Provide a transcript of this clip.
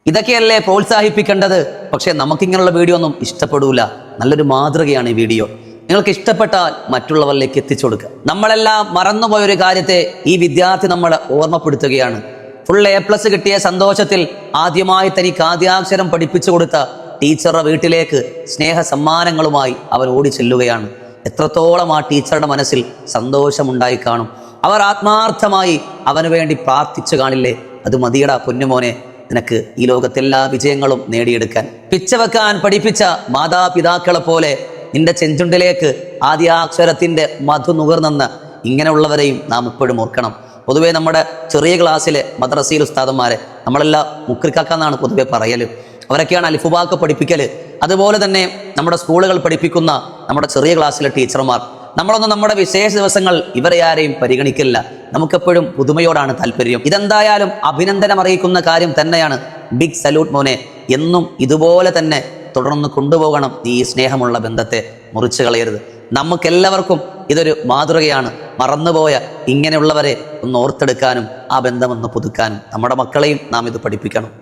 ഇതൊക്കെയല്ലേ പ്രോത്സാഹിപ്പിക്കേണ്ടത്. പക്ഷേ നമുക്കിങ്ങനെയുള്ള വീഡിയോ ഒന്നും ഇഷ്ടപ്പെടൂല. നല്ലൊരു മാതൃകയാണ് ഈ വീഡിയോ. നിങ്ങൾക്ക് ഇഷ്ടപ്പെട്ടാൽ മറ്റുള്ളവരിലേക്ക് എത്തിച്ചു കൊടുക്കുക. നമ്മളെല്ലാം മറന്നുപോയൊരു കാര്യത്തെ ഈ വിദ്യാർത്ഥി നമ്മളെ ഓർമ്മപ്പെടുത്തുകയാണ്. ഫുൾ A+ കിട്ടിയ സന്തോഷത്തിൽ ആദ്യമായി തനിക്ക് ആദ്യാക്ഷരം പഠിപ്പിച്ചു കൊടുത്ത ടീച്ചറുടെ വീട്ടിലേക്ക് സ്നേഹ സമ്മാനങ്ങളുമായി അവൻ ഓടി ചെല്ലുകയാണ്. എത്രത്തോളം ആ ടീച്ചറുടെ മനസ്സിൽ സന്തോഷമുണ്ടായി കാണും. അവർ ആത്മാർത്ഥമായി അവന് വേണ്ടി പ്രാർത്ഥിച്ചു കാണില്ലേ? അത് മതിയടാ പൊന്നുമോനെ, നിനക്ക് ഈ ലോകത്തെല്ലാ വിജയങ്ങളും നേടിയെടുക്കാൻ. പിച്ചവെക്കാൻ പഠിപ്പിച്ച മാതാപിതാക്കളെ പോലെ നിന്റെ ചെഞ്ചുണ്ടിലേക്ക് ആദ്യാക്ഷരത്തിന്റെ മധു നുകർന്നെന്ന് ഇങ്ങനെയുള്ളവരെയും നാം എപ്പോഴും ഓർക്കണം. പൊതുവെ നമ്മുടെ ചെറിയ ക്ലാസ്സിലെ മദ്രസയിൽ ഉസ്താദന്മാരെ നമ്മളെല്ലാം മുക്രിക്കാക്കാന്നാണ് പൊതുവെ പറയല്. അവരൊക്കെയാണ് അൽഫുബാക്ക് പഠിപ്പിക്കല്. അതുപോലെ തന്നെ നമ്മുടെ സ്കൂളുകൾ പഠിപ്പിക്കുന്ന നമ്മുടെ ചെറിയ ക്ലാസ്സിലെ ടീച്ചർമാർ, നമ്മളൊന്നും നമ്മുടെ വിശേഷ ദിവസങ്ങൾ ഇവരെ ആരെയും പരിഗണിക്കില്ല. നമുക്കെപ്പോഴും പുതുമയോടാണ് താല്പര്യം. ഇതെന്തായാലും അഭിനന്ദനം അറിയിക്കുന്ന കാര്യം തന്നെയാണ്. ബിഗ് സല്യൂട്ട് മോനെ. എന്നും ഇതുപോലെ തന്നെ തുടർന്ന് കൊണ്ടുപോകണം ഈ സ്നേഹമുള്ള ബന്ധത്തെ. മുറിച്ചു കളയരുത്. നമുക്കെല്ലാവർക്കും ഇതൊരു മാതൃകയാണ്. മറന്നുപോയ ഇങ്ങനെയുള്ളവരെ ഒന്ന് ഓർത്തെടുക്കാനും ആ ബന്ധമൊന്ന് പുതുക്കാനും നമ്മുടെ മക്കളെയും നാം ഇത് പഠിപ്പിക്കണം.